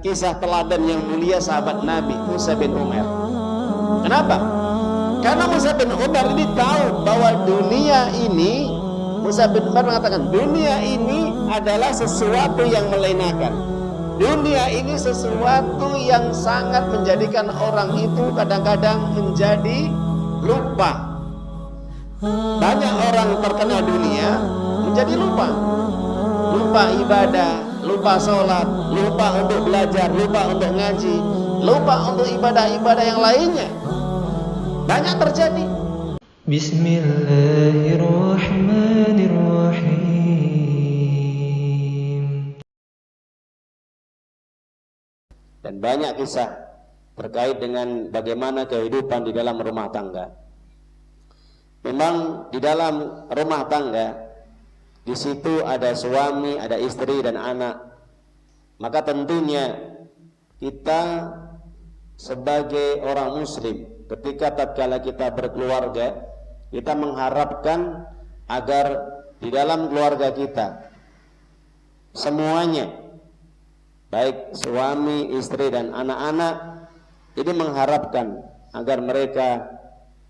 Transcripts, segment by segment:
kisah teladan yang mulia sahabat Nabi Musa bin Umar. Kenapa? Karena Musa bin Umar ini tahu bahwa dunia ini, Musa bin Umar mengatakan dunia ini adalah sesuatu yang melenakan. Dunia ini sesuatu yang sangat menjadikan orang itu kadang-kadang menjadi lupa. Banyak orang terkena dunia menjadi lupa ibadah, lupa sholat, lupa untuk belajar, lupa untuk ngaji, lupa untuk ibadah-ibadah yang lainnya. Banyak terjadi. Bismillahirrahmanirrahim. Dan banyak kisah terkait dengan bagaimana kehidupan di dalam rumah tangga. Memang di dalam rumah tangga, di situ ada suami, ada istri dan anak. Maka tentunya kita sebagai orang muslim, ketika tatkala kita berkeluarga, kita mengharapkan agar di dalam keluarga kita semuanya, baik suami, istri dan anak-anak, ini mengharapkan agar mereka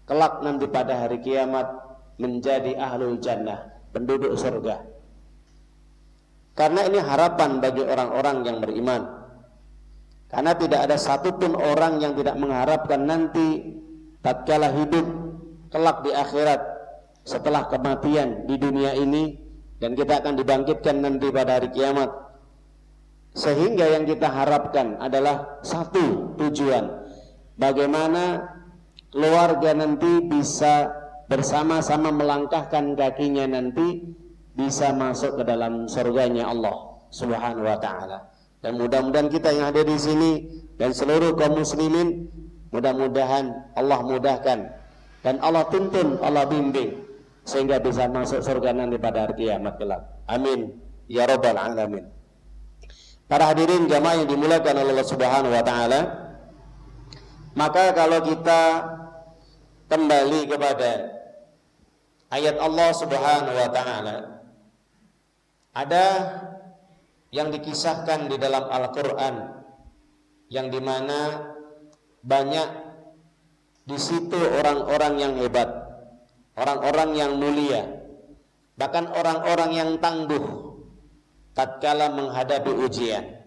kelak nanti pada hari kiamat menjadi ahlul jannah, penduduk surga. Karena ini harapan bagi orang-orang yang beriman. Karena tidak ada satupun orang yang tidak mengharapkan nanti tatkala hidup kelak di akhirat, setelah kematian di dunia ini, dan kita akan dibangkitkan nanti pada hari kiamat. Sehingga yang kita harapkan adalah satu tujuan, bagaimana keluarga nanti bisa bersama-sama melangkahkan kakinya nanti bisa masuk ke dalam surganya Allah Subhanahu wa taala. Dan mudah-mudahan kita yang hadir di sini dan seluruh kaum muslimin, mudah-mudahan Allah mudahkan dan Allah tuntun, Allah bimbing sehingga bisa masuk surga nanti pada hari kiamat kelak. Amin ya rabbal alamin. Para hadirin jamaah yang dimuliakan oleh Allah Subhanahu wa taala, maka kalau kita kembali kepada ayat Allah Subhanahu wa taala, ada yang dikisahkan di dalam Al-Qur'an yang dimana banyak di situ orang-orang yang hebat, orang-orang yang mulia, bahkan orang-orang yang tangguh tatkala menghadapi ujian.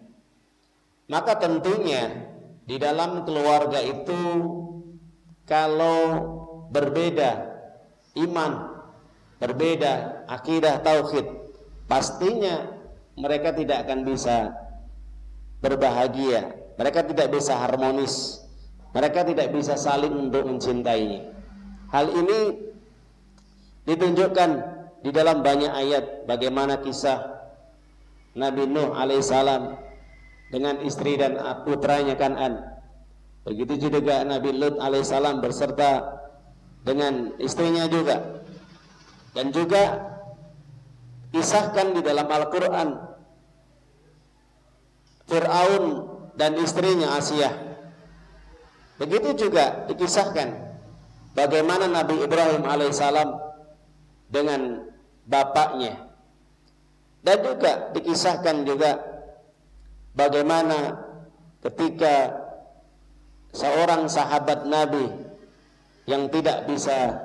Maka tentunya di dalam keluarga itu kalau berbeda iman, berbeda akidah tauhid, pastinya mereka tidak akan bisa berbahagia, mereka tidak bisa harmonis, mereka tidak bisa saling untuk mencintai. Hal ini ditunjukkan di dalam banyak ayat, bagaimana kisah Nabi Nuh alaihissalam dengan istri dan putranya Kan'an. Begitu juga Nabi Lut alaihissalam berserta dengan istrinya juga. Dan juga kisahkan di dalam Al-Quran Fir'aun dan istrinya Asiyah. Begitu juga dikisahkan bagaimana Nabi Ibrahim alaihissalam dengan bapaknya. Dan juga dikisahkan juga bagaimana ketika seorang sahabat Nabi yang tidak bisa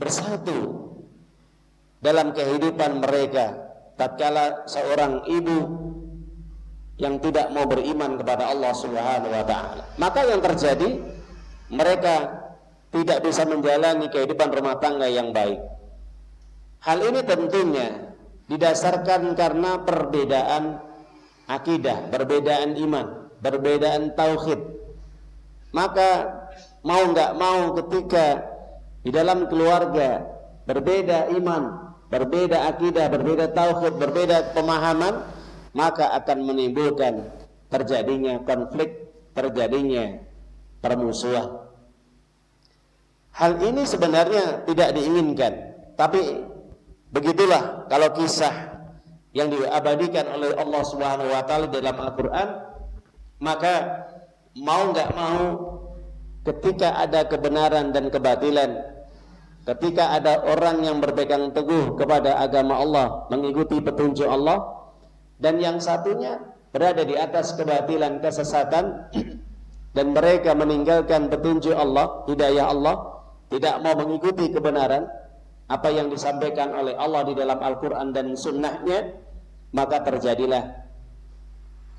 bersatu dalam kehidupan mereka tatkala seorang ibu yang tidak mau beriman kepada Allah Subhanahu wa taala. Maka yang terjadi, mereka tidak bisa menjalani kehidupan rumah tangga yang baik. Hal ini tentunya didasarkan karena perbedaan akidah, perbedaan iman, perbedaan tauhid. Maka mau nggak mau ketika di dalam keluarga berbeda iman, berbeda akidah, berbeda tauhid, berbeda pemahaman, maka akan menimbulkan terjadinya konflik, terjadinya permusuhan. Hal ini sebenarnya tidak diinginkan, tapi begitulah kalau kisah yang diabadikan oleh Allah Subhanahu wa taala dalam Al-Qur'an, maka mau nggak mau ketika ada kebenaran dan kebatilan, ketika ada orang yang berpegang teguh kepada agama Allah, mengikuti petunjuk Allah, dan yang satunya berada di atas kebatilan, kesesatan, dan mereka meninggalkan petunjuk Allah, hidayah Allah, tidak mau mengikuti kebenaran apa yang disampaikan oleh Allah di dalam Al-Quran dan Sunnahnya, maka terjadilah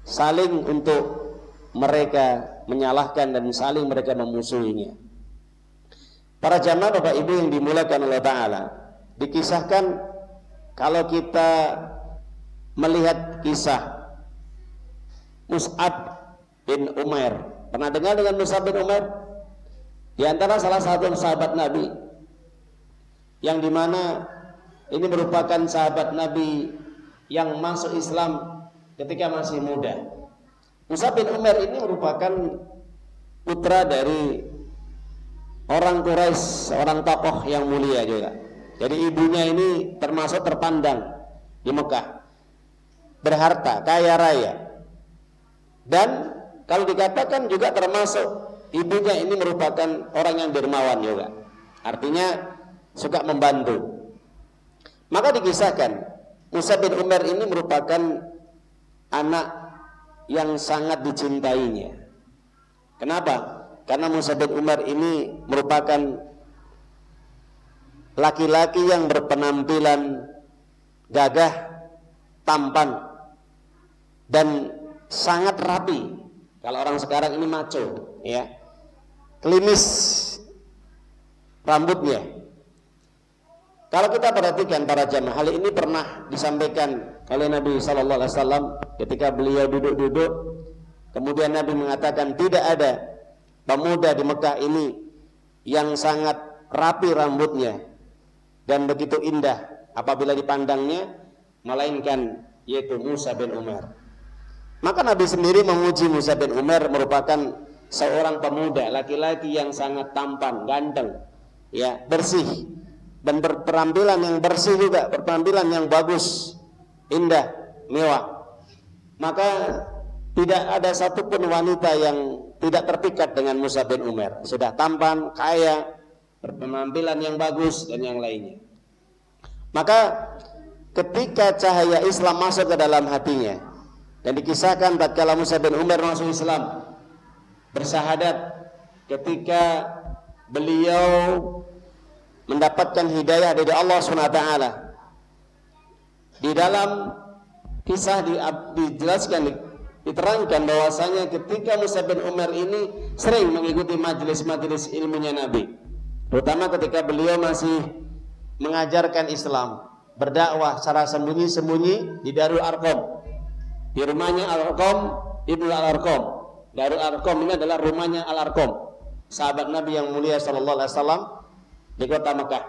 saling untuk mereka menyalahkan dan saling mereka memusuhinya. Para jamaah Bapak Ibu yang dimuliakan oleh Ta'ala, dikisahkan kalau kita melihat kisah Mus'ab bin Umair. Pernah dengar dengan Mus'ab bin Umair? Di antara salah satu sahabat Nabi, yang dimana ini merupakan sahabat Nabi yang masuk Islam ketika masih muda. Mus'ab bin Umair ini merupakan putra dari orang Quraisy, seorang tokoh yang mulia juga. Jadi ibunya ini termasuk terpandang di Mekah, berharta, kaya raya. Dan kalau dikatakan juga termasuk ibunya ini merupakan orang yang dermawan juga. Artinya suka membantu. Maka dikisahkan Mus'ab bin Umair ini merupakan anak yang sangat dicintainya. Kenapa? Karena Mus'ab bin Umair ini merupakan laki-laki yang berpenampilan gagah, tampan, dan sangat rapi. Kalau orang sekarang ini maco, ya, klimis rambutnya. Kalau kita perhatikan para jamaah, hal ini pernah disampaikan oleh Nabi Sallallahu Alaihi Wasallam ketika beliau duduk-duduk. Kemudian Nabi mengatakan tidak ada pemuda di Mekah ini yang sangat rapi rambutnya dan begitu indah apabila dipandangnya, melainkan yaitu Mus'ab bin Umair. Maka Nabi sendiri memuji Mus'ab bin Umair merupakan seorang pemuda, laki-laki yang sangat tampan, ganteng, ya, bersih, dan berpenampilan yang bersih juga, berpenampilan yang bagus, indah, mewah. Maka tidak ada satupun wanita yang tidak terpikat dengan Mus'ab bin Umair. Sudah tampan, kaya, berpenampilan yang bagus, dan yang lainnya. Maka ketika cahaya Islam masuk ke dalam hatinya, dan dikisahkan tatkala Mus'ab bin Umair masuk Islam, bersahadat ketika beliau mendapatkan hidayah dari Allah SWT. Di dalam kisah dijelaskan, diterangkan bahwasanya ketika Mus'ab bin Umair ini sering mengikuti majelis-majelis ilmunya Nabi, terutama ketika beliau masih mengajarkan Islam, berdakwah secara sembunyi-sembunyi di Darul Arqam, di rumahnya Al-Arqam Ibnu Al-Arqam. Darul Arqam ini adalah rumahnya Al-Arqam, sahabat Nabi yang mulia Sallallahu Alaihi Wasallam di kota Mekah.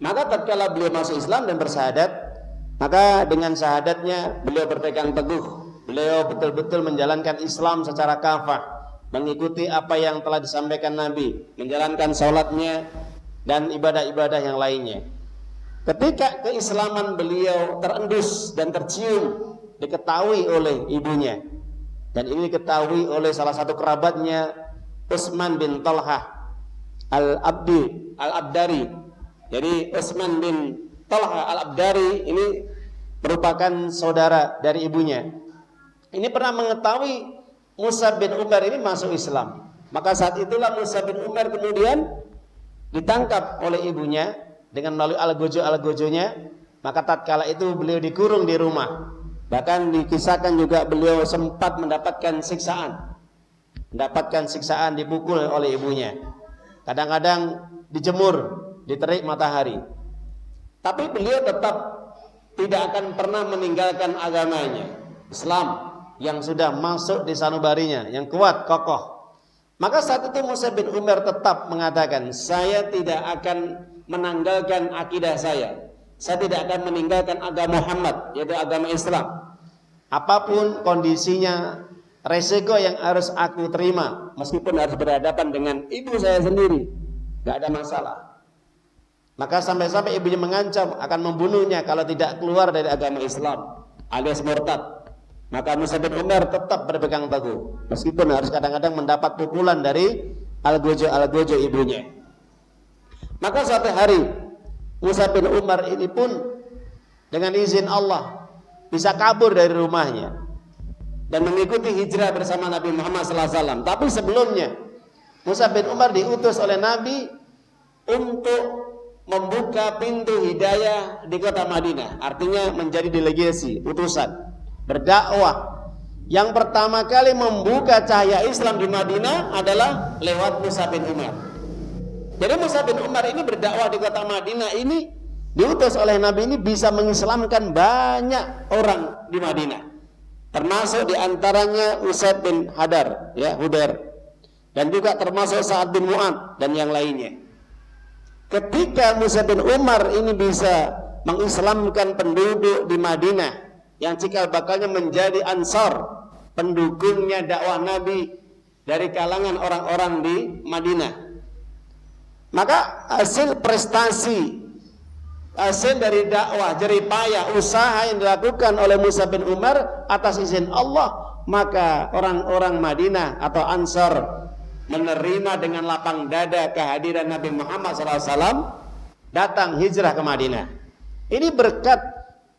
Maka tatkala beliau masuk Islam dan bersyahadat, maka dengan syahadatnya beliau berpegang teguh, beliau betul-betul menjalankan Islam secara kafah, mengikuti apa yang telah disampaikan Nabi, menjalankan sholatnya dan ibadah-ibadah yang lainnya. Ketika keislaman beliau terendus dan tercium, diketahui oleh ibunya, dan ini diketahui oleh salah satu kerabatnya, Utsman bin Talhah Al-Abdari. Jadi Utsman bin Talhah Al-Abdari ini merupakan saudara dari ibunya. Ini pernah mengetahui Mus'ab bin Umair ini masuk Islam. Maka saat itulah Mus'ab bin Umair kemudian ditangkap oleh ibunya dengan melalui algojo-algojonya. Maka tatkala itu beliau dikurung di rumah. Bahkan dikisahkan juga beliau sempat mendapatkan siksaan, dipukul oleh ibunya. Kadang-kadang dijemur di terik matahari. Tapi beliau tetap tidak akan pernah meninggalkan agamanya, Islam yang sudah masuk di sanubarinya, yang kuat, kokoh. Maka saat itu Mus'ab bin Umair tetap mengatakan, saya tidak akan menanggalkan akidah saya. Saya tidak akan meninggalkan agama Muhammad, yaitu agama Islam. Apapun kondisinya, resiko yang harus aku terima, meskipun harus berhadapan dengan ibu saya sendiri, gak ada masalah. Maka sampai-sampai ibunya mengancam akan membunuhnya kalau tidak keluar dari agama Islam, alias murtad. Maka Mus'ab bin Umair tetap berpegang teguh, meskipun harus kadang-kadang mendapat pukulan dari algojo ibunya. Maka suatu hari Mus'ab bin Umair ini pun dengan izin Allah bisa kabur dari rumahnya. dan mengikuti hijrah bersama Nabi Muhammad SAW. Tapi sebelumnya Mus'ab bin Umar diutus oleh Nabi untuk membuka pintu hidayah di kota Madinah. Artinya menjadi delegasi, utusan, berdakwah. Yang pertama kali membuka cahaya Islam di Madinah adalah lewat Mus'ab bin Umar. Jadi Mus'ab bin Umar ini berdakwah di kota Madinah ini, diutus oleh Nabi ini bisa mengislamkan banyak orang di Madinah. Termasuk diantaranya Usaid bin Hadar, ya, Hudair, dan juga termasuk Sa'ad bin Mu'ad dan yang lainnya. Ketika Mus'ab bin Umar ini bisa mengislamkan penduduk di Madinah yang cikal bakalnya menjadi Ansar, pendukungnya dakwah Nabi dari kalangan orang-orang di Madinah, maka hasil prestasi, hasil dari dakwah, jeripayah, usaha yang dilakukan oleh Mus'ab bin Umar atas izin Allah, maka orang-orang Madinah atau Ansar menerima dengan lapang dada kehadiran Nabi Muhammad SAW, datang hijrah ke Madinah. Ini berkat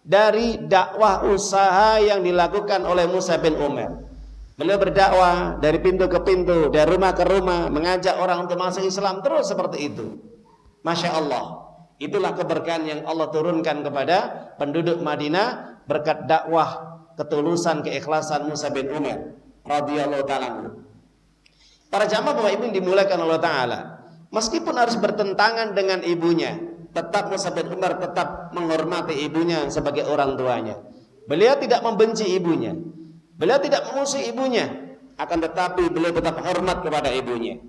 dari dakwah usaha yang dilakukan oleh Mus'ab bin Umar. Beliau berdakwah dari pintu ke pintu, dari rumah ke rumah, mengajak orang untuk masuk Islam, terus seperti itu. Masya Allah. Itulah keberkahan yang Allah turunkan kepada penduduk Madinah berkat dakwah, ketulusan, keikhlasan Mus'ab bin Umar radhiyallahu ta'ala. Para jamaah Bapak Ibu dimulakan Allah Ta'ala, meskipun harus bertentangan dengan ibunya, tetap Mus'ab bin Umar tetap menghormati ibunya sebagai orang tuanya. Beliau tidak membenci ibunya, beliau tidak memusuhi ibunya, akan tetapi beliau tetap hormat kepada ibunya.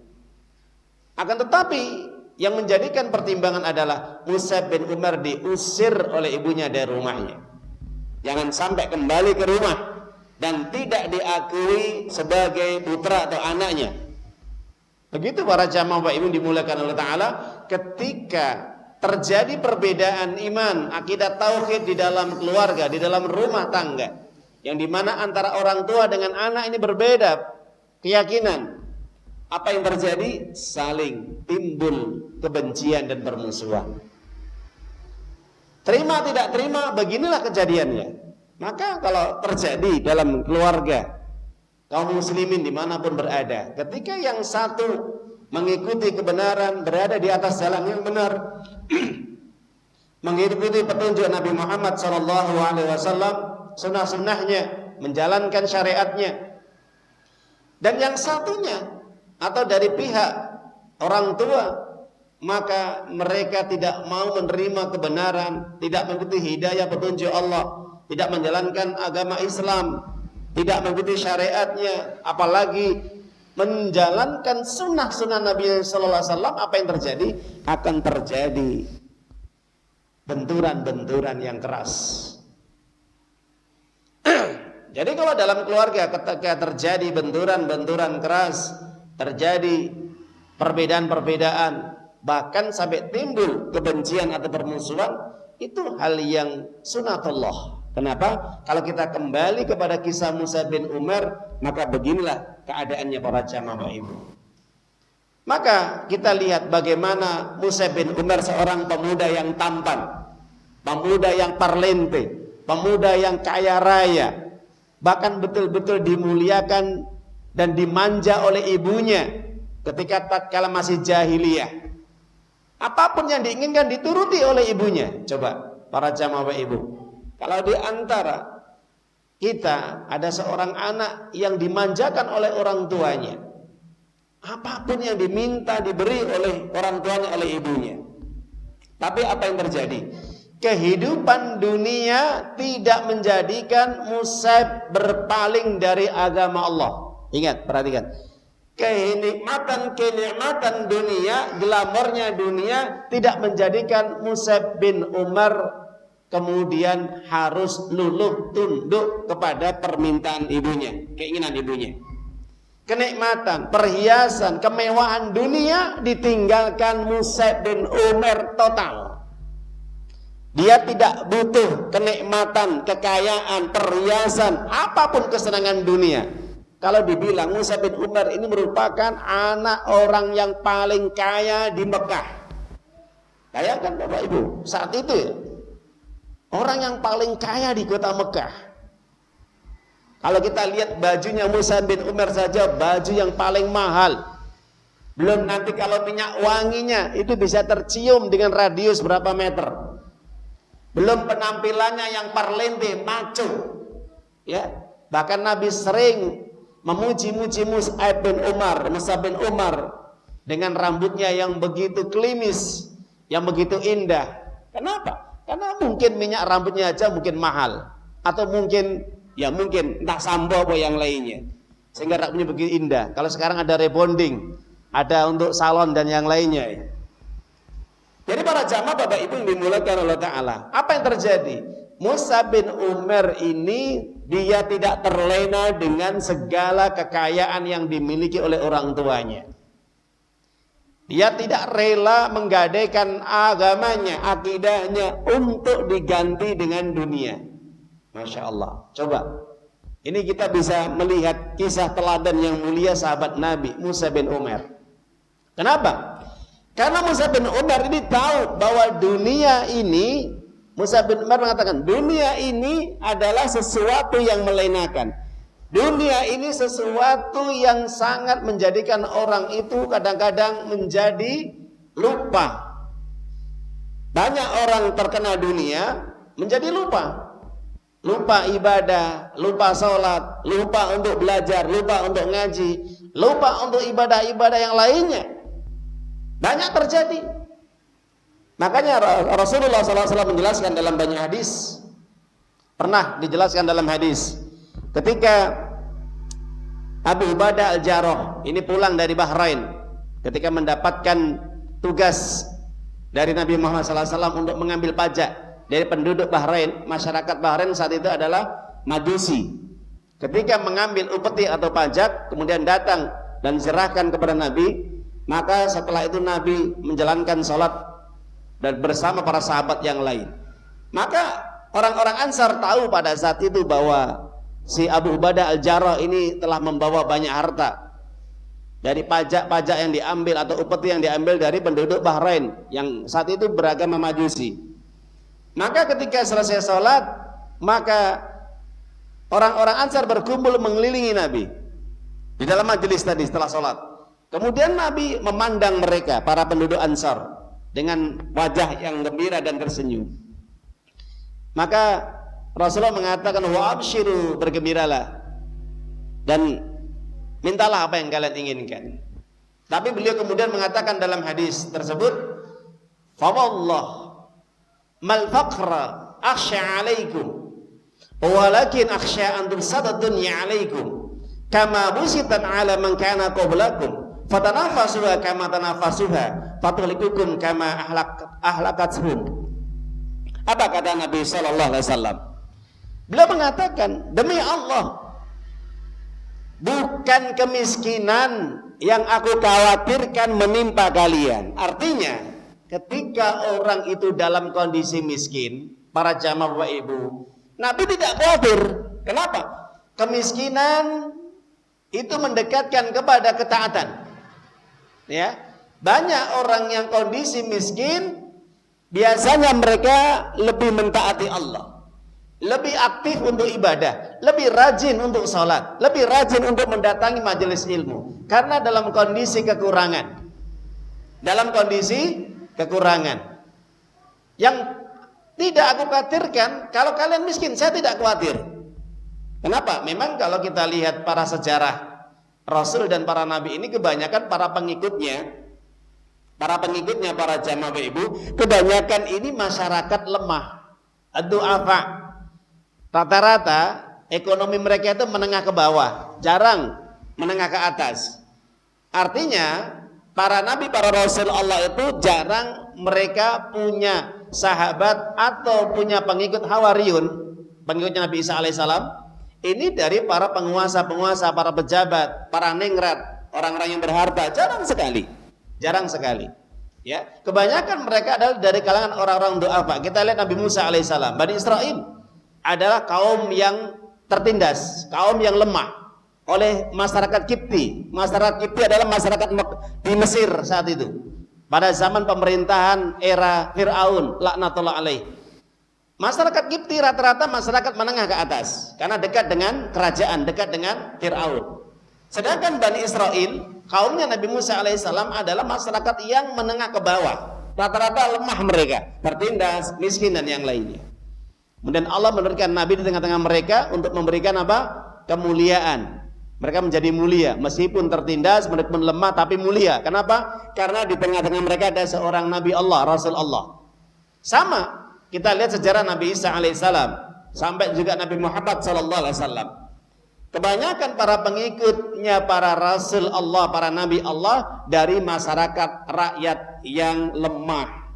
Akan tetapi yang menjadikan pertimbangan adalah Mus'ab bin Umar diusir oleh ibunya dari rumahnya. Jangan sampai kembali ke rumah dan tidak diakui sebagai putra atau anaknya. Begitu para jamaah Bapak Ibu dimulakan oleh Ta'ala, ketika terjadi perbedaan iman, akidah tauhid di dalam keluarga, di dalam rumah tangga, yang dimana antara orang tua dengan anak ini berbeda keyakinan, apa yang terjadi? Saling timbul kebencian dan permusuhan. Terima tidak terima, beginilah kejadiannya. Maka kalau terjadi dalam keluarga kaum muslimin dimanapun berada, ketika yang satu mengikuti kebenaran, berada di atas jalan yang benar, mengikuti petunjuk Nabi Muhammad SAW, sunnah-sunnahnya, menjalankan syariatnya, dan yang satunya atau dari pihak orang tua, maka mereka tidak mau menerima kebenaran, tidak mengikuti hidayah petunjuk Allah, tidak menjalankan agama Islam, tidak mengikuti syariatnya, apalagi menjalankan sunnah-sunnah Nabi Sallallahu Alaihi Wasallam. Apa yang terjadi? Akan terjadi benturan-benturan yang keras. Jadi kalau dalam keluarga ketika terjadi benturan-benturan keras, terjadi perbedaan-perbedaan, bahkan sampai timbul kebencian atau permusuhan, itu hal yang sunatullah. Kenapa? Kalau kita kembali kepada kisah Mus'ab bin Umar, maka beginilah keadaannya para jamaah Bapak Ibu. Maka kita lihat bagaimana Mus'ab bin Umar seorang pemuda yang tampan, pemuda yang parlente, pemuda yang kaya raya, bahkan betul-betul dimuliakan dan dimanja oleh ibunya ketika tatkala masih jahiliyah. Apapun yang diinginkan dituruti oleh ibunya. Coba para jamaah Bapak Ibu, kalau di antara kita ada seorang anak yang dimanjakan oleh orang tuanya, apapun yang diminta diberi oleh orang tuanya, oleh ibunya. Tapi apa yang terjadi? Kehidupan dunia tidak menjadikan Mus'ab berpaling dari agama Allah. Ingat, perhatikan. Kenikmatan dunia, glamornya dunia tidak menjadikan Mus'ab bin Umar kemudian harus luluh tunduk kepada permintaan ibunya, keinginan ibunya. Kenikmatan, perhiasan, kemewahan dunia ditinggalkan Mus'ab bin Umar total. Dia tidak butuh kenikmatan, kekayaan, perhiasan, apapun kesenangan dunia. Kalau dibilang Mus'ab bin Umar ini merupakan anak orang yang paling kaya di Mekah. Bayangkan Bapak Ibu, saat itu ya, orang yang paling kaya di kota Mekah. Kalau kita lihat bajunya Mus'ab bin Umair saja, baju yang paling mahal. Belum nanti kalau minyak wanginya itu bisa tercium dengan radius berapa meter. Belum penampilannya yang parlente, maco. Ya, bahkan Nabi sering memuji-muji Mus'ab bin Umar dengan rambutnya yang begitu klimis, yang begitu indah. Kenapa? Karena mungkin minyak rambutnya aja mungkin mahal, atau mungkin entah sampo apa yang lainnya, sehingga rambutnya begitu indah. Kalau sekarang ada rebonding, ada untuk salon dan yang lainnya. Jadi para jamaah Bapak Ibu yang dimuliakan Allah Ta'ala, apa yang terjadi? Mus'ab bin Umair ini dia tidak terlena dengan segala kekayaan yang dimiliki oleh orang tuanya. Dia tidak rela menggadaikan agamanya, akidahnya untuk diganti dengan dunia. Masya Allah. Coba, ini kita bisa melihat kisah teladan yang mulia sahabat Nabi Mus'ab bin Umair. Kenapa? Karena Mus'ab bin Umair ini tahu bahwa dunia ini, Mus'ab bin Umair mengatakan, dunia ini adalah sesuatu yang melenakan. Dunia ini sesuatu yang sangat menjadikan orang itu kadang-kadang menjadi lupa. Banyak orang terkena dunia menjadi lupa. Lupa ibadah, lupa sholat, lupa untuk belajar, lupa untuk ngaji, lupa untuk ibadah-ibadah yang lainnya. Banyak terjadi. Makanya Rasulullah SAW menjelaskan dalam banyak hadis. Pernah dijelaskan dalam hadis, ketika Abu Ubadah Al-Jarrah ini pulang dari Bahrain, ketika mendapatkan tugas dari Nabi Muhammad SAW untuk mengambil pajak dari penduduk Bahrain. Masyarakat Bahrain saat itu adalah Majusi. Ketika mengambil upeti atau pajak, kemudian datang dan serahkan kepada Nabi, maka setelah itu Nabi menjalankan sholat dan bersama para sahabat yang lain. Maka orang-orang Ansar tahu pada saat itu bahwa si Abu Ubadah Al-Jarrah ini telah membawa banyak harta dari pajak-pajak yang diambil atau upeti yang diambil dari penduduk Bahrain yang saat itu beragama Majusi. Maka ketika selesai sholat, maka orang-orang Ansar berkumpul mengelilingi Nabi di dalam majelis tadi setelah sholat. Kemudian Nabi memandang mereka, para penduduk Ansar, dengan wajah yang gembira dan tersenyum. Maka Rasulullah mengatakan, wa abshiru, bergembiralah dan mintalah apa yang kalian inginkan. Tapi beliau kemudian mengatakan dalam hadis tersebut, fa wallah mal faqra akhsha alaikum walakin akhsha an tubsada dunya alaikum kama busitan ala man kana qablakum fatanafasuha kama tanafasuha fatuhlikukum kama ahlakathum. Apa kata Nabi sallallahu alaihi wasallam? Beliau mengatakan, demi Allah, bukan kemiskinan yang aku khawatirkan menimpa kalian. Artinya, ketika orang itu dalam kondisi miskin, para jamaah Bapak Ibu, Nabi tidak khawatir. Kenapa? Kemiskinan itu mendekatkan kepada ketaatan. Ya, banyak orang yang kondisi miskin, biasanya mereka lebih mentaati Allah, lebih aktif untuk ibadah, lebih rajin untuk sholat, lebih rajin untuk mendatangi majelis ilmu. Karena dalam kondisi kekurangan. Dalam kondisi kekurangan. Yang tidak aku khawatirkan, kalau kalian miskin, saya tidak khawatir. Kenapa? Memang kalau kita lihat para sejarah Rasul dan para Nabi ini, kebanyakan para pengikutnya, para jamaah ibu, kebanyakan ini masyarakat lemah, ad-du'afa. Rata-rata ekonomi mereka itu menengah ke bawah, jarang menengah ke atas. Artinya para nabi, para rasul Allah itu jarang mereka punya sahabat atau punya pengikut hawariyun, pengikutnya Nabi Isa alaihissalam. Ini dari para penguasa-penguasa, para pejabat, para ningrat, orang-orang yang berharta, jarang sekali. Ya, kebanyakan mereka adalah dari kalangan orang-orang du'afa. Kita lihat Nabi Musa alaihissalam, Bani Israel adalah kaum yang tertindas, kaum yang lemah oleh masyarakat Kipti. Masyarakat Kipti adalah masyarakat di Mesir saat itu, pada zaman pemerintahan era Fir'aun laknatullah alaih. Masyarakat Kipti rata-rata masyarakat menengah ke atas karena dekat dengan kerajaan, dekat dengan Fir'aun. Sedangkan Bani Israel, kaumnya Nabi Musa alaihissalam adalah masyarakat yang menengah ke bawah. Rata-rata lemah mereka, tertindas, miskin dan yang lainnya. Kemudian Allah menurunkan Nabi di tengah-tengah mereka untuk memberikan apa? Kemuliaan. Mereka menjadi mulia meskipun tertindas, meskipun lemah tapi mulia. Kenapa? Karena di tengah-tengah mereka ada seorang Nabi Allah, Rasul Allah. Sama. Kita lihat sejarah Nabi Isa alaihissalam sampai juga Nabi Muhammad sallallahu alaihi wasallam. Kebanyakan para pengikutnya para Rasul Allah, para Nabi Allah dari masyarakat rakyat yang lemah.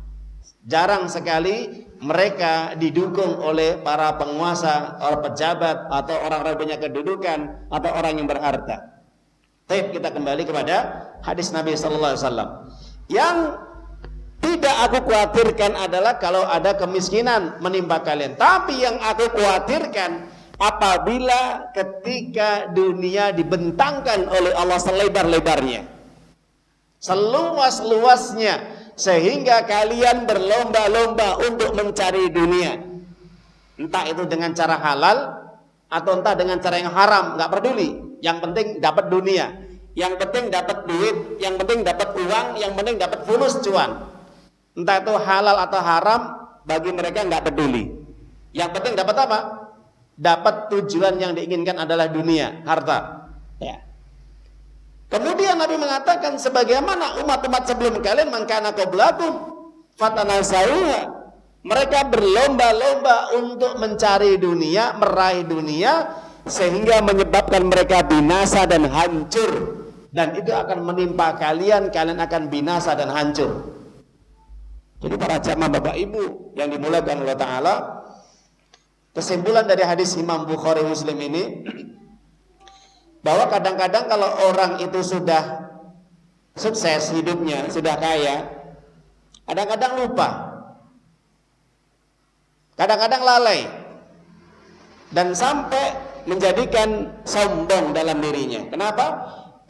Jarang sekali mereka didukung oleh para penguasa, para pejabat atau orang-orang punya kedudukan atau orang yang berharta. Baik, kita kembali kepada hadis Nabi sallallahu alaihi wasallam. Yang tidak aku khawatirkan adalah kalau ada kemiskinan menimpa kalian. Tapi yang aku khawatirkan apabila ketika dunia dibentangkan oleh Allah selebar-lebarnya, seluas-luasnya, sehingga kalian berlomba-lomba untuk mencari dunia. Entah itu dengan cara halal atau entah dengan cara yang haram, nggak peduli. Yang penting dapat dunia, yang penting dapat duit, yang penting dapat uang, yang penting dapat fulus cuan. Entah itu halal atau haram, bagi mereka nggak peduli. Yang penting dapat apa? Dapat tujuan yang diinginkan adalah dunia, harta. Ya. Kemudian Nabi mengatakan sebagaimana umat-umat sebelum kalian mangkana qablakum fatanasauha. Mereka berlomba-lomba untuk mencari dunia, meraih dunia, sehingga menyebabkan mereka binasa dan hancur. Dan itu akan menimpa kalian, kalian akan binasa dan hancur. Jadi para jamaah Bapak Ibu yang dimuliakan Allah Ta'ala, kesimpulan dari hadis Imam Bukhari Muslim ini, bahwa kadang-kadang kalau orang itu sudah sukses hidupnya, sudah kaya, kadang-kadang lupa, kadang-kadang lalai, dan sampai menjadikan sombong dalam dirinya. Kenapa?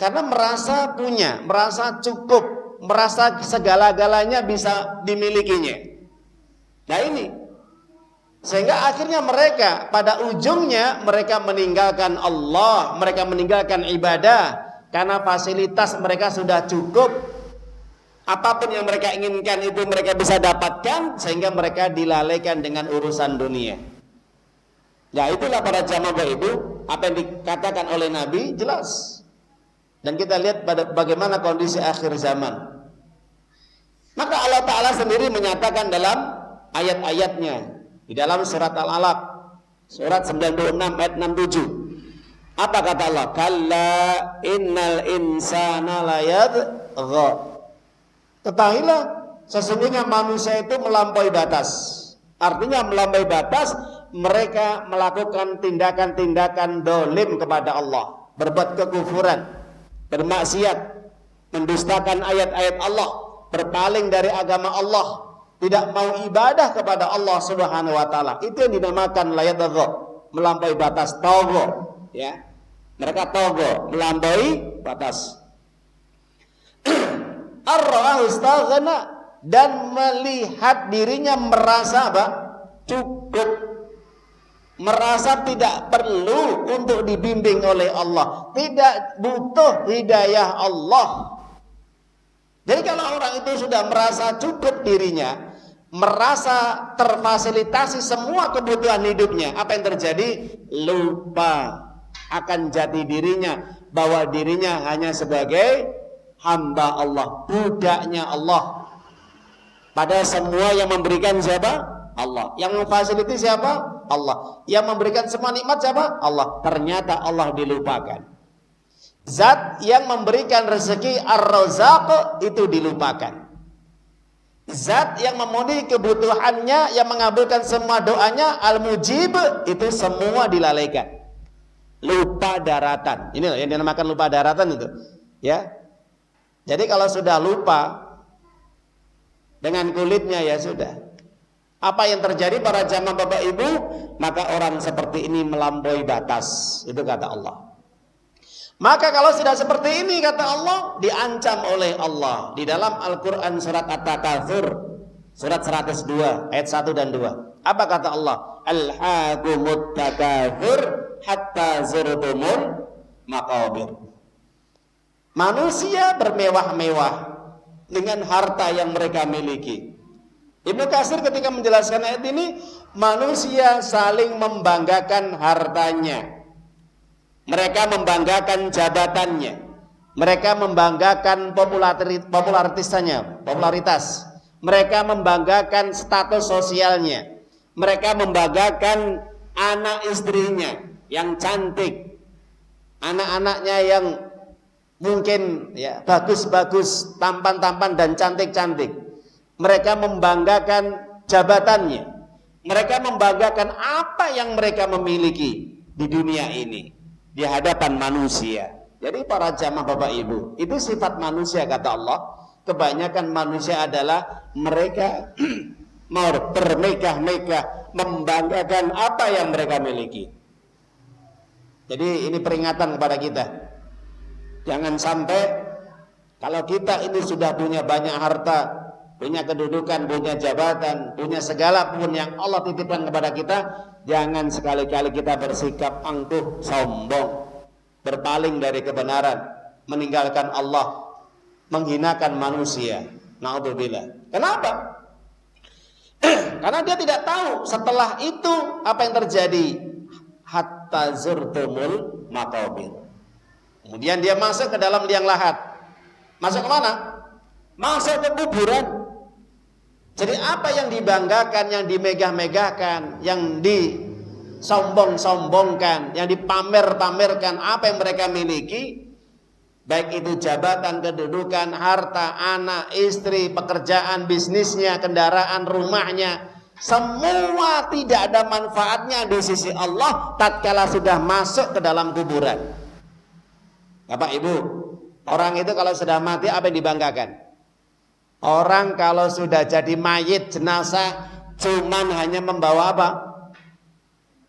Karena merasa punya, merasa cukup, merasa segala-galanya bisa dimilikinya. Nah ini, sehingga akhirnya mereka pada ujungnya mereka meninggalkan Allah, mereka meninggalkan ibadah karena fasilitas mereka sudah cukup. Apapun yang mereka inginkan itu mereka bisa dapatkan, sehingga mereka dilalaikan dengan urusan dunia. Ya itulah para jamaah Bapak Ibu, apa yang dikatakan oleh Nabi jelas. Dan kita lihat bagaimana kondisi akhir zaman. Maka Allah Ta'ala sendiri menyatakan dalam ayat-ayatnya di dalam surat Al-Alaq, surat 96 ayat 67. Apa kata Allah? Kalla innal insana layadgha. Ketahuilah, sesungguhnya manusia itu melampaui batas. Artinya melampaui batas, mereka melakukan tindakan-tindakan dolim kepada Allah, berbuat kekufuran, bermaksiat, mendustakan ayat-ayat Allah, berpaling dari agama Allah, tidak mau ibadah kepada Allah Subhanahu wa taala. Itu yang dinamakan layadgha, melampaui batas, tagha, ya. Mereka tagha, melampaui batas. Ar-ra'ahu istaghna, dan melihat dirinya merasa apa? Cukup, merasa tidak perlu untuk dibimbing oleh Allah, tidak butuh hidayah Allah. Jadi kalau orang itu sudah merasa cukup dirinya, merasa terfasilitasi semua kebutuhan hidupnya, apa yang terjadi? Lupa akan jati dirinya, bahwa dirinya hanya sebagai hamba Allah, budaknya Allah. Padahal semua yang memberikan siapa? Allah. Yang memfasiliti siapa? Allah. Yang memberikan semua nikmat siapa? Allah. Ternyata Allah dilupakan. Zat yang memberikan rezeki Ar-Razzaq itu dilupakan. Zat yang memenuhi kebutuhannya, yang mengabulkan semua doanya, Al-Mujib, itu semua dilalaikan. Lupa daratan. Ini yang dinamakan lupa daratan itu. Ya. Jadi kalau sudah lupa dengan kulitnya, ya sudah. Apa yang terjadi para jamaah Bapak Ibu? Maka orang seperti ini melampaui batas. Itu kata Allah. Maka kalau sudah seperti ini, kata Allah, diancam oleh Allah di dalam Al-Quran surat At-Takatsur, surat 102 ayat 1 dan 2. Apa kata Allah? Alhaakumut takatsur hatta zurtumul maqabir. Manusia bermewah-mewah dengan harta yang mereka miliki. Ibnu Katsir ketika menjelaskan ayat ini, manusia saling membanggakan hartanya. Mereka membanggakan jabatannya. Mereka membanggakan popularitas. Mereka membanggakan status sosialnya. Mereka membanggakan anak istrinya yang cantik, anak-anaknya yang mungkin ya bagus-bagus, tampan-tampan dan cantik-cantik. Mereka membanggakan jabatannya. Mereka membanggakan apa yang mereka memiliki di dunia ini di hadapan manusia. Jadi para jamaah Bapak Ibu, itu sifat manusia kata Allah. Kebanyakan manusia adalah mereka mau bermegah-megah, membanggakan apa yang mereka miliki. Jadi ini peringatan kepada kita. Jangan sampai kalau kita ini sudah punya banyak harta, punya kedudukan, punya jabatan, punya segala pun yang Allah titipkan kepada kita, jangan sekali-kali kita bersikap angkuh, sombong, berpaling dari kebenaran, meninggalkan Allah, menghinakan manusia. Na'udzubillah. Kenapa? Karena dia tidak tahu setelah itu apa yang terjadi. Hatta zurtumul maqabir. Kemudian dia masuk ke dalam liang lahat. Masuk ke mana? Masuk ke kuburan. Jadi apa yang dibanggakan, yang dimegah-megahkan, yang disombong-sombongkan, yang dipamer-pamerkan, apa yang mereka miliki, baik itu jabatan, kedudukan, harta, anak, istri, pekerjaan, bisnisnya, kendaraan, rumahnya, semua tidak ada manfaatnya di sisi Allah tatkala sudah masuk ke dalam kuburan. Bapak Ibu, orang itu kalau sudah mati apa yang dibanggakan? Orang kalau sudah jadi mayit, jenazah, cuman hanya membawa apa?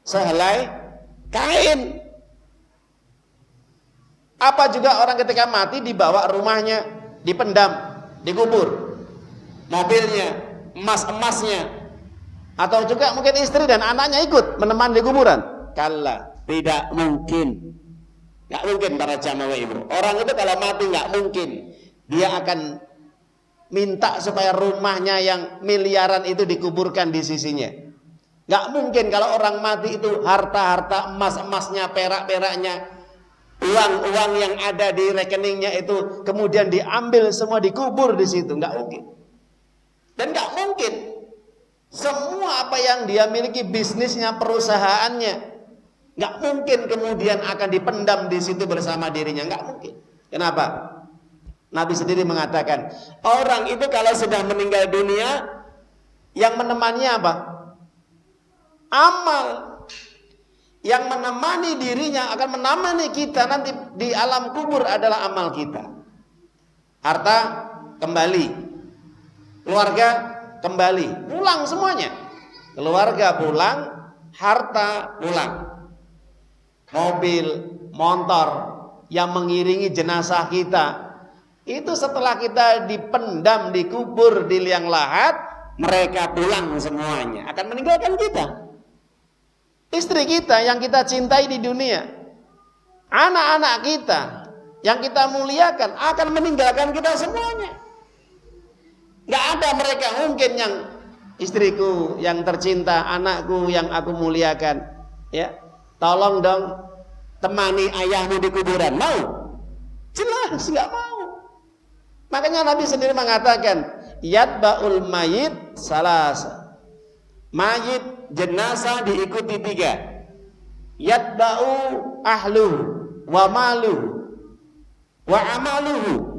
Sehelai kain. Apa juga orang ketika mati dibawa rumahnya, dipendam, dikubur, mobilnya, emas-emasnya, atau juga mungkin istri dan anaknya ikut menemani di kuburan? Kalla, tidak mungkin. Nggak mungkin para jamaah ibu. Orang itu kalau mati nggak mungkin dia akan minta supaya rumahnya yang miliaran itu dikuburkan di sisinya. Nggak mungkin kalau orang mati itu harta-harta emas-emasnya, perak-peraknya, uang-uang yang ada di rekeningnya itu kemudian diambil semua dikubur di situ. Nggak mungkin. Dan nggak mungkin semua apa yang dia miliki, bisnisnya, perusahaannya, nggak mungkin kemudian akan dipendam di situ bersama dirinya. Nggak mungkin. Kenapa? Nabi sendiri mengatakan, orang itu kalau sudah meninggal dunia, yang menemaninya apa? Amal. Yang menemani dirinya, akan menemani kita nanti di alam kubur adalah amal kita. Harta kembali, keluarga kembali, pulang semuanya. Keluarga pulang, harta pulang. Mobil, motor yang mengiringi jenazah kita, itu setelah kita dipendam, dikubur di liang lahat, mereka pulang semuanya, akan meninggalkan kita. Istri kita yang kita cintai di dunia, anak-anak kita yang kita muliakan akan meninggalkan kita semuanya. Gak ada mereka mungkin yang istriku yang tercinta, anakku yang aku muliakan, ya, tolong dong temani ayahmu di kuburan. Mau? Jelas gak mau. Makanya Nabi sendiri mengatakan, yatba'ul mayit salasa. Mayit, jenazah diikuti 3. Yatba'u ahluhu wa maluhu wa amaluhu.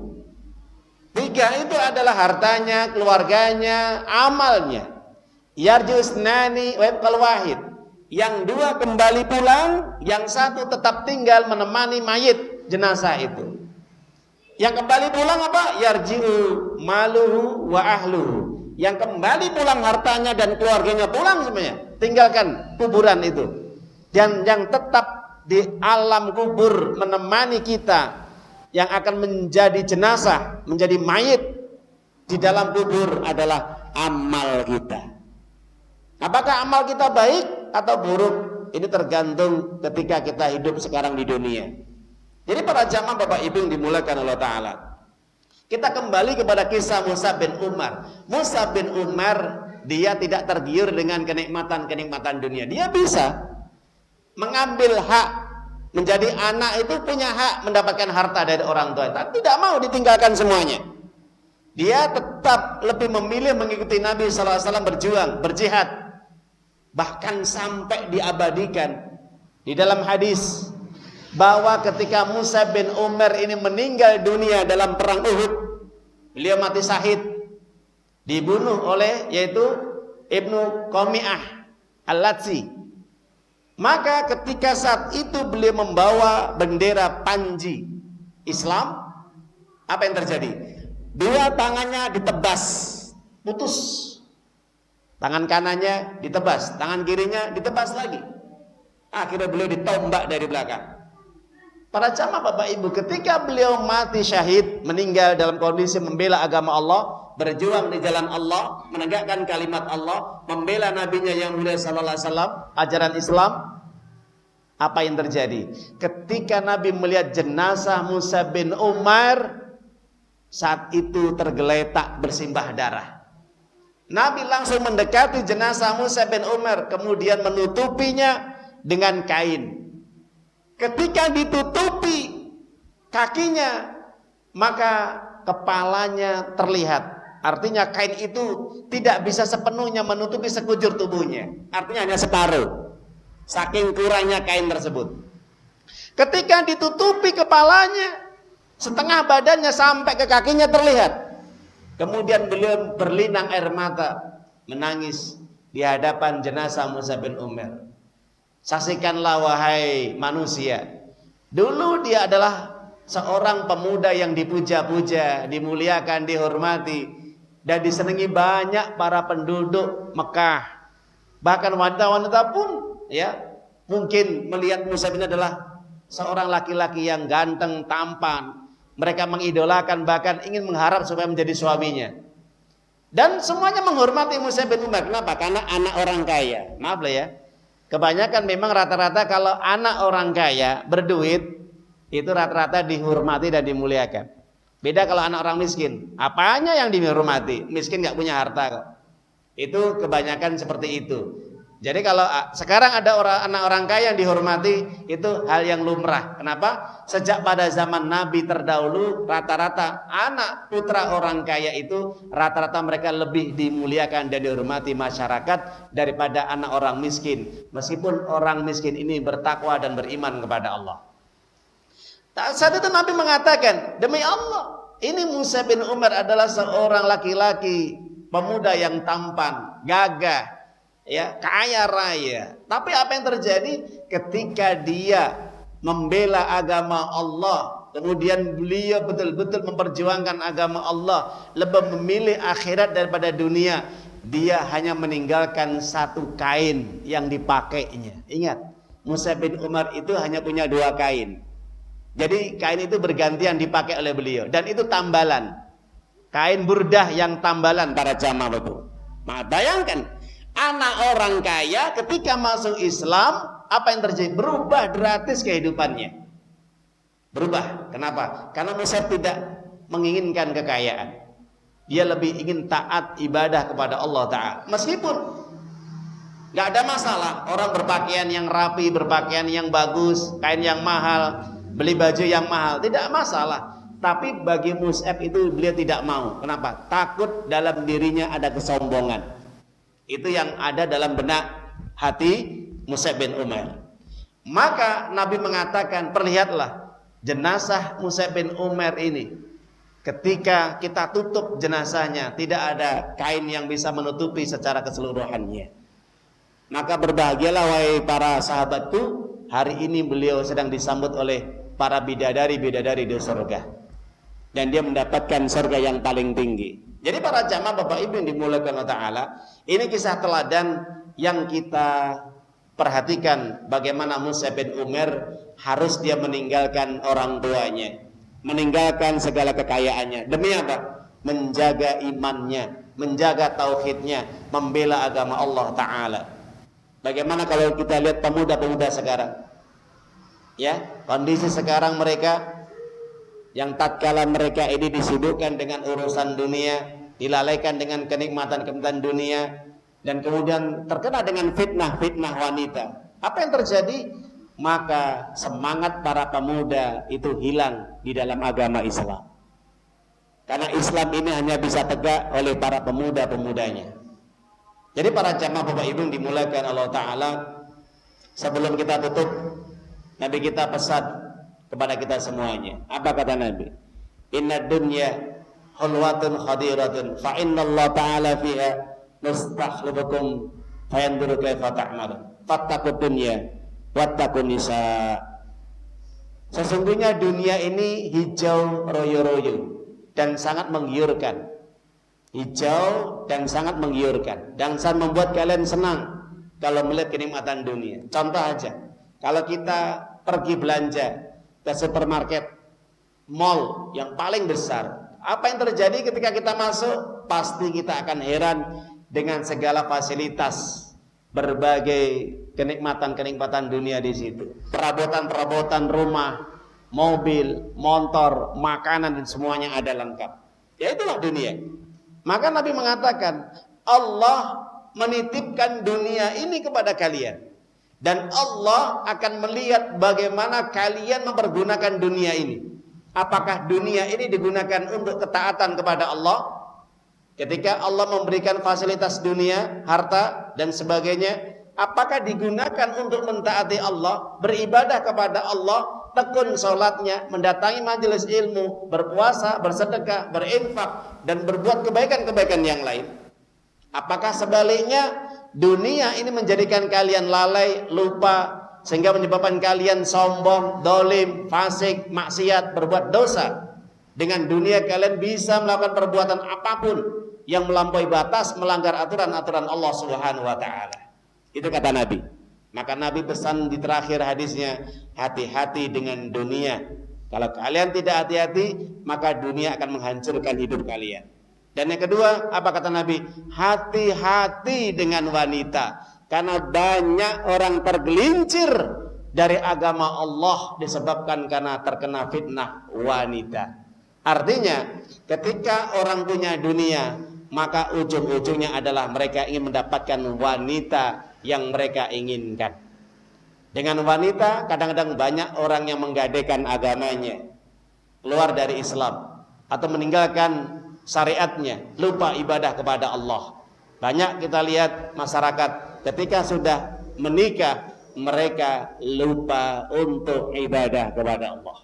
3 itu adalah hartanya, keluarganya, amalnya. Yarjusnani wa yabqal wahid. Yang 2 kembali pulang, yang 1 tetap tinggal menemani mayit, jenazah itu. Yang kembali pulang apa? Yarji'u maluhu wa ahluhu. Yang kembali pulang hartanya dan keluarganya pulang semuanya, tinggalkan kuburan itu. Dan yang tetap di alam kubur menemani kita, yang akan menjadi jenazah, menjadi mayit di dalam kubur adalah amal kita. Apakah amal kita baik atau buruk? Ini tergantung ketika kita hidup sekarang di dunia. Jadi para jamaah Bapak Ibu yang dimuliakan Allah Ta'ala, kita kembali kepada kisah Musa bin Umar. Musa bin Umar, dia tidak tergiur dengan kenikmatan-kenikmatan dunia. Dia bisa mengambil hak, menjadi anak itu punya hak mendapatkan harta dari orang tua, tapi tidak mau ditinggalkan semuanya. Dia tetap lebih memilih mengikuti Nabi SAW berjuang, berjihad. Bahkan sampai diabadikan di dalam hadis bahwa ketika Musa bin Umar ini meninggal dunia dalam perang Uhud, beliau mati syahid, dibunuh oleh yaitu Ibnu Qami'ah Al-Latsi. Maka ketika saat itu beliau membawa bendera panji Islam, apa yang terjadi? Dua tangannya ditebas, putus. Tangan kanannya ditebas, tangan kirinya ditebas lagi. Akhirnya beliau ditombak dari belakang. Para jamaah Bapak Ibu, ketika beliau mati syahid, meninggal dalam kondisi membela agama Allah, berjuang di jalan Allah, menegakkan kalimat Allah, membela nabinya yang mulia sallallahu alaihi wasallam, ajaran Islam, apa yang terjadi? Ketika Nabi melihat jenazah Musa bin Umar, saat itu tergeletak bersimbah darah. Nabi langsung mendekati jenazah Musa bin Umar, kemudian menutupinya dengan kain. Ketika ditutupi kakinya, maka kepalanya terlihat. Artinya kain itu tidak bisa sepenuhnya menutupi sekujur tubuhnya. Artinya hanya separuh. Saking kurangnya kain tersebut. Ketika ditutupi kepalanya, setengah badannya sampai ke kakinya terlihat. Kemudian beliau berlinang air mata, menangis di hadapan jenazah Musa bin Umar. Saksikanlah wahai manusia, dulu dia adalah seorang pemuda yang dipuja-puja, dimuliakan, dihormati, dan disenangi banyak para penduduk Mekah. Bahkan wanita-wanita pun ya mungkin melihat Musa bin adalah seorang laki-laki yang ganteng, tampan. Mereka mengidolakan, bahkan ingin mengharap supaya menjadi suaminya. Dan semuanya menghormati Musa bin Umar. Kenapa? Karena anak orang kaya. Maaf lah ya, kebanyakan memang rata-rata kalau anak orang kaya berduit, itu rata-rata dihormati dan dimuliakan. Beda kalau anak orang miskin, apanya yang dihormati? Miskin gak punya harta kok. Itu kebanyakan seperti itu. Jadi kalau sekarang ada anak orang kaya yang dihormati, itu hal yang lumrah. Kenapa? Sejak pada zaman Nabi terdahulu, rata-rata anak putra orang kaya itu rata-rata mereka lebih dimuliakan dan dihormati masyarakat daripada anak orang miskin. Meskipun orang miskin ini bertakwa dan beriman kepada Allah. Saat itu Nabi mengatakan, demi Allah, ini Musa bin Umar adalah seorang laki-laki pemuda yang tampan, gagah, ya, kaya raya. Tapi apa yang terjadi ketika dia membela agama Allah, kemudian beliau betul-betul memperjuangkan agama Allah, lebih memilih akhirat daripada dunia, dia hanya meninggalkan satu kain yang dipakainya. Ingat, Musa bin Umar itu hanya punya dua kain. Jadi kain itu bergantian dipakai oleh beliau, dan itu tambalan. Kain burdah yang tambalan para jamaah itu. Nah, bayangkan anak orang kaya ketika masuk Islam, apa yang terjadi? Berubah drastis kehidupannya. Berubah. Kenapa? Karena Musa tidak menginginkan kekayaan. Dia lebih ingin taat ibadah kepada Allah Ta'ala. Meskipun gak ada masalah orang berpakaian yang rapi, berpakaian yang bagus, kain yang mahal, beli baju yang mahal, tidak masalah. Tapi bagi Mus'ab itu beliau tidak mau. Kenapa? Takut dalam dirinya ada kesombongan. Itu yang ada dalam benak hati Musa bin Umar. Maka Nabi mengatakan, perlihatlah jenazah Musa bin Umar ini. Ketika kita tutup jenazahnya, tidak ada kain yang bisa menutupi secara keseluruhannya. Maka berbahagialah wahai para sahabatku, hari ini beliau sedang disambut oleh para bidadari-bidadari di surga. Dan dia mendapatkan surga yang paling tinggi. Jadi para jamaah Bapak Ibu yang dimuliakan Allah Ta'ala, ini kisah teladan yang kita perhatikan bagaimana Musa bin Umar harus dia meninggalkan orang tuanya, meninggalkan segala kekayaannya. Demi apa? Menjaga imannya, menjaga tauhidnya, membela agama Allah Ta'ala. Bagaimana kalau kita lihat pemuda-pemuda sekarang? Ya, kondisi sekarang mereka yang tatkala mereka ini disibukkan dengan urusan dunia, dilalaikan dengan kenikmatan-kenikmatan dunia, dan kemudian terkena dengan fitnah-fitnah wanita. Apa yang terjadi? Maka semangat para pemuda itu hilang di dalam agama Islam. Karena Islam ini hanya bisa tegak oleh para pemuda-pemudanya. Jadi para jamaah Bapak Ibu dimulakan Allah Ta'ala, sebelum kita tutup, Nabi kita pesan kepada kita semuanya. Apa kata Nabi? Inna dunya hulwatun khadiratun fa inna Allah Ta'ala fiha mustakhlifukum fayanzuru kaifa ta'malun. Fattaqud dunya wattaqun nisa. Sesungguhnya dunia ini hijau royo-royo dan sangat menggiurkan. Hijau dan sangat menggiurkan dan sangat membuat kalian senang kalau melihat kenikmatan dunia. Contoh aja, kalau kita pergi belanja ke supermarket, mall yang paling besar, apa yang terjadi ketika kita masuk? Pasti kita akan heran dengan segala fasilitas, berbagai kenikmatan-kenikmatan dunia di situ. Perabotan-perabotan rumah, mobil, motor, makanan dan semuanya ada lengkap. Ya itulah dunia. Maka Nabi mengatakan, Allah menitipkan dunia ini kepada kalian, dan Allah akan melihat bagaimana kalian mempergunakan dunia ini. Apakah dunia ini digunakan untuk ketaatan kepada Allah? Ketika Allah memberikan fasilitas dunia, harta dan sebagainya, apakah digunakan untuk mentaati Allah, beribadah kepada Allah, tekun sholatnya, mendatangi majelis ilmu, berpuasa, bersedekah, berinfak, dan berbuat kebaikan-kebaikan yang lain? Apakah sebaliknya dunia ini menjadikan kalian lalai, lupa, sehingga menyebabkan kalian sombong, dolim, fasik, maksiat, berbuat dosa? Dengan dunia kalian bisa melakukan perbuatan apapun yang melampaui batas, melanggar aturan-aturan Allah Subhanahu wa Ta'ala. Itu kata Nabi. Maka Nabi pesan di terakhir hadisnya, hati-hati dengan dunia. Kalau kalian tidak hati-hati, maka dunia akan menghancurkan hidup kalian. Dan yang kedua, apa kata Nabi? Hati-hati dengan wanita. Karena banyak orang tergelincir dari agama Allah disebabkan karena terkena fitnah wanita. Artinya, ketika orang punya dunia, maka ujung-ujungnya adalah mereka ingin mendapatkan wanita yang mereka inginkan. Dengan wanita kadang-kadang banyak orang yang menggadaikan agamanya, keluar dari Islam atau meninggalkan syariatnya, lupa ibadah kepada Allah. Banyak kita lihat masyarakat ketika sudah menikah, mereka lupa untuk ibadah kepada Allah.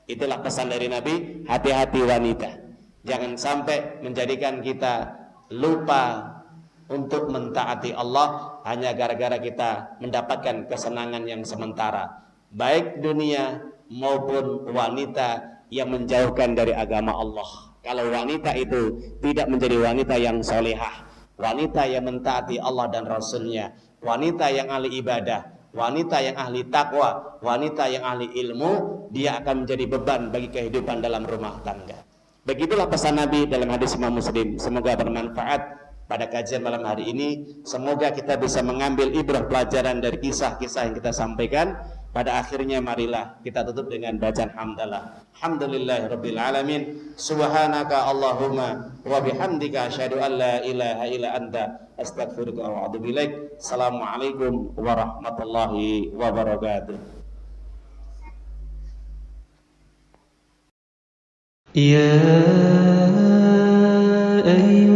Itulah pesan dari Nabi, hati-hati wanita. Jangan sampai menjadikan kita lupa untuk mentaati Allah hanya gara-gara kita mendapatkan kesenangan yang sementara, baik dunia maupun wanita yang menjauhkan dari agama Allah. Kalau wanita itu tidak menjadi wanita yang solehah, wanita yang mentaati Allah dan Rasulnya, wanita yang ahli ibadah, wanita yang ahli takwa, wanita yang ahli ilmu, dia akan menjadi beban bagi kehidupan dalam rumah tangga. Begitulah pesan Nabi dalam hadis Imam Muslim. Semoga bermanfaat pada kajian malam hari ini. Semoga kita bisa mengambil ibrah pelajaran dari kisah-kisah yang kita sampaikan. Pada akhirnya marilah kita tutup dengan bacaan hamdalah. Alhamdulillahirabbil alamin. Subhanaka Allahumma wa bihamdika asyhadu an la ilaha illa anta astaghfiruka wa atubu ilaik. Assalamualaikum warahmatullahi wabarakatuh. يا أيها